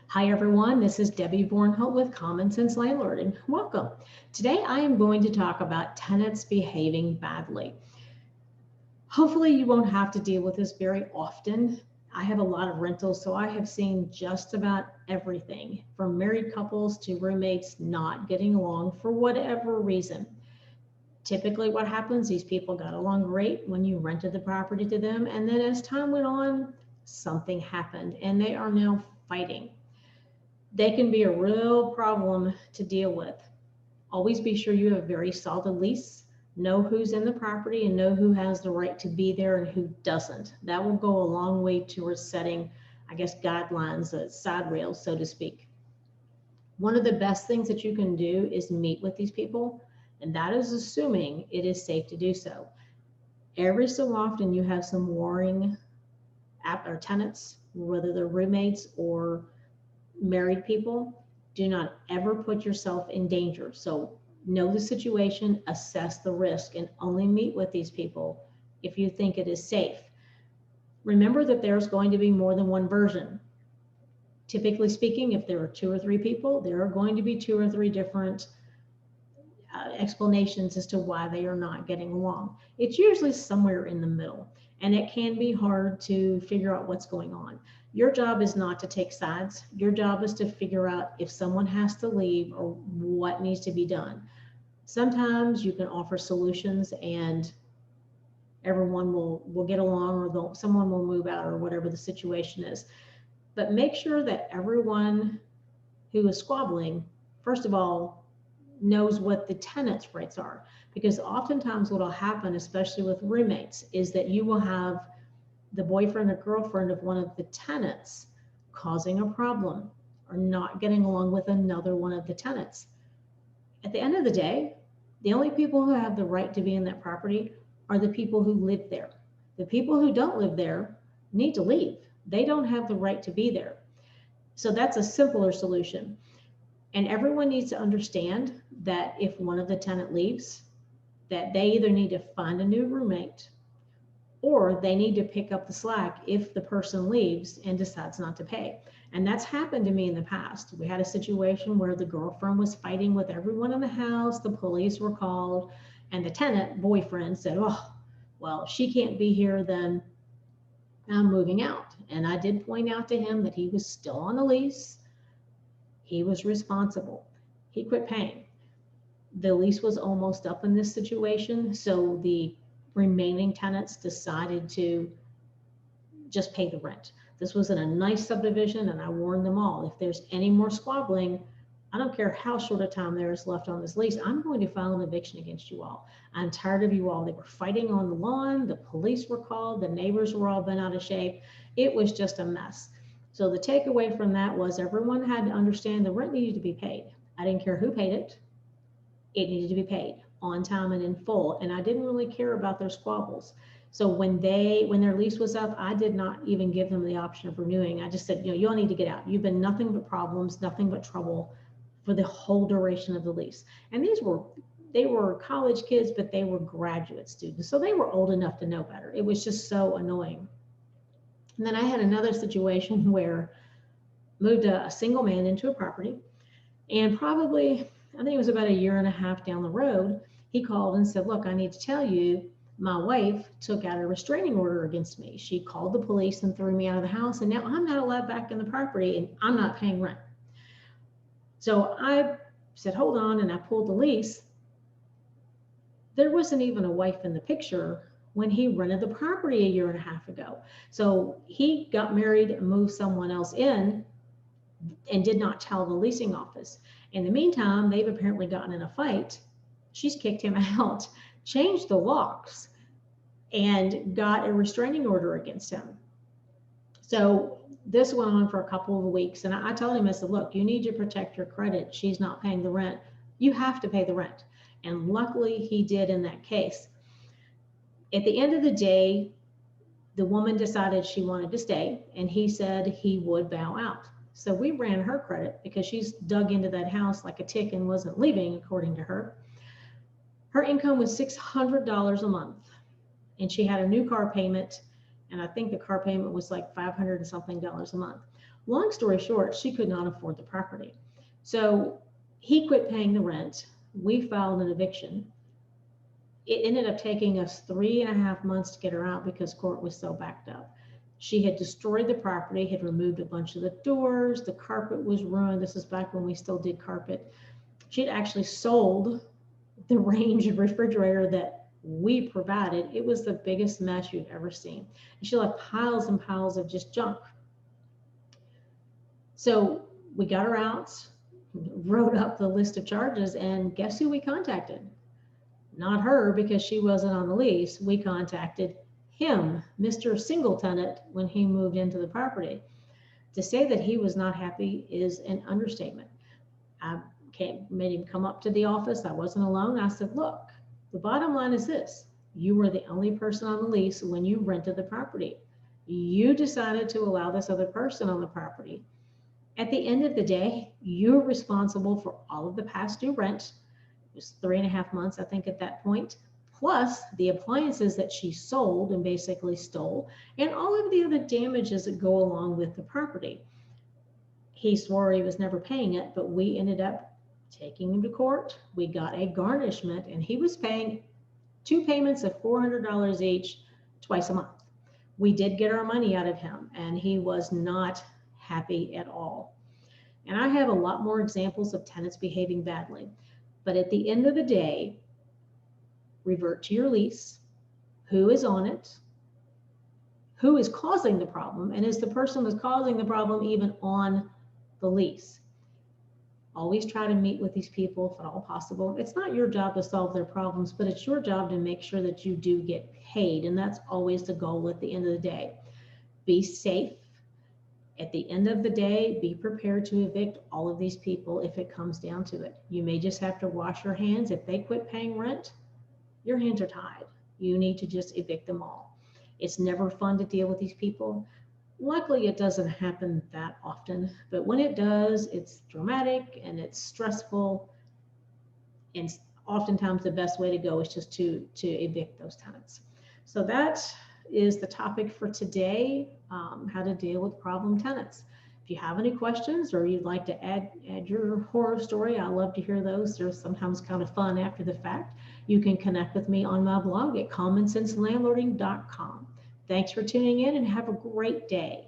Hi everyone, this is Debbie Bornholt with Common Sense Landlording. Welcome. Today I am going to talk about tenants behaving badly. Hopefully you won't have to deal with this very often. I have a lot of rentals, so I have seen just about everything from married couples to roommates not getting along for whatever reason. Typically what happens, these people got along great when you rented the property to them, and then as time went on, something happened and they are now fighting. They can be a real problem to deal with. Always be sure you have a very solid lease, know who's in the property, and know who has the right to be there and who doesn't. That will go a long way towards setting, guidelines, side rails, so to speak. One of the best things that you can do is meet with these people, and that is assuming it is safe to do so. Every so often, you have some warring or tenants, whether they're roommates or married people. Do not ever put yourself in danger. So know the situation, assess the risk, and only meet with these people if you think it is safe. Remember that there's going to be more than one version. Typically speaking, if there are two or three people, there are going to be two or three different explanations as to why they are not getting along. It's usually somewhere in the middle, and it can be hard to figure out what's going on. Your job is not to take sides. Your job is to figure out if someone has to leave or what needs to be done. Sometimes you can offer solutions and everyone will get along, or someone will move out, or whatever the situation is. But make sure that everyone who is squabbling, first of all, knows what the tenant's rights are. Because oftentimes what will happen, especially with roommates, is that you will have the boyfriend or girlfriend of one of the tenants causing a problem or not getting along with another one of the tenants. At the end of the day, the only people who have the right to be in that property are the people who live there. The people who don't live there need to leave. They don't have the right to be there. So that's a simpler solution. And everyone needs to understand that if one of the tenant leaves, that they either need to find a new roommate or they need to pick up the slack if the person leaves and decides not to pay. And that's happened to me in the past. We had a situation where the girlfriend was fighting with everyone in the house, the police were called, and the tenant boyfriend said, oh, well, if she can't be here, then I'm moving out. And I did point out to him that he was still on the lease. He was responsible. He quit paying. The lease was almost up in this situation, so the remaining tenants decided to just pay the rent. This was in a nice subdivision, and I warned them all, if there's any more squabbling, I don't care how short a time there is left on this lease, I'm going to file an eviction against you all. I'm tired of you all. They were fighting on the lawn, the police were called, the neighbors were all bent out of shape. It was just a mess. So the takeaway from that was everyone had to understand the rent needed to be paid. I didn't care who paid it. It needed to be paid on time and in full. And I didn't really care about their squabbles. So when their lease was up, I did not even give them the option of renewing. I just said, you all need to get out. You've been nothing but problems, nothing but trouble for the whole duration of the lease. And they were college kids, but they were graduate students. So they were old enough to know better. It was just so annoying. And then I had another situation where moved a single man into a property, and probably, I think it was about a year and a half down the road, he called and said, look, I need to tell you, my wife took out a restraining order against me. She called the police and threw me out of the house, and now I'm not allowed back in the property and I'm not paying rent. So I said, hold on, and I pulled the lease. There wasn't even a wife in the picture when he rented the property a year and a half ago. So he got married and moved someone else in and did not tell the leasing office. In the meantime, they've apparently gotten in a fight. She's kicked him out, changed the locks, and got a restraining order against him. So this went on for a couple of weeks. And I told him, I said, look, you need to protect your credit. She's not paying the rent. You have to pay the rent. And luckily he did in that case. At the end of the day, the woman decided she wanted to stay, and he said he would bow out. So we ran her credit because she's dug into that house like a tick and wasn't leaving, according to her. Her income was $600 a month, and she had a new car payment, And I think the car payment was like 500 and something dollars a month. Long story short, she could not afford the property. So he quit paying the rent. We filed an eviction. It ended up taking us 3.5 months to get her out because court was so backed up. She had destroyed the property, had removed a bunch of the doors, the carpet was ruined. This is back when we still did carpet. She had actually sold the range refrigerator that we provided. It was the biggest mess you'd ever seen. And she left piles and piles of just junk. So we got her out, wrote up the list of charges, and guess who we contacted? Not her, because she wasn't on the lease. We contacted him, Mr. Single Tenant, when he moved into the property. To say that he was not happy is an understatement. I made him come up to the office. I wasn't alone. I said, look, the bottom line is this. You were the only person on the lease when you rented the property. You decided to allow this other person on the property. At the end of the day, you're responsible for all of the past due rent. It was 3.5 months, I think, at that point, plus the appliances that she sold and basically stole, and all of the other damages that go along with the property. He swore he was never paying it, but we ended up taking him to court. We got a garnishment, and he was paying 2 payments of $400 each twice a month. We did get our money out of him, and he was not happy at all. And I have a lot more examples of tenants behaving badly. But at the end of the day, revert to your lease. Who is on it? Who is causing the problem? And is the person that's causing the problem even on the lease? Always try to meet with these people if at all possible. It's not your job to solve their problems, but it's your job to make sure that you do get paid. And that's always the goal at the end of the day. Be safe. At the end of the day, be prepared to evict all of these people if it comes down to it. You may just have to wash your hands. If they quit paying rent, your hands are tied. You need to just evict them all. It's never fun to deal with these people. Luckily, it doesn't happen that often, but when it does, it's dramatic and it's stressful. And oftentimes the best way to go is just to evict those tenants. So that is the topic for today, how to deal with problem tenants. If you have any questions or you'd like to add your horror story, I love to hear those. They're sometimes kind of fun after the fact. You can connect with me on my blog at commonsenselandlording.com. Thanks for tuning in and have a great day.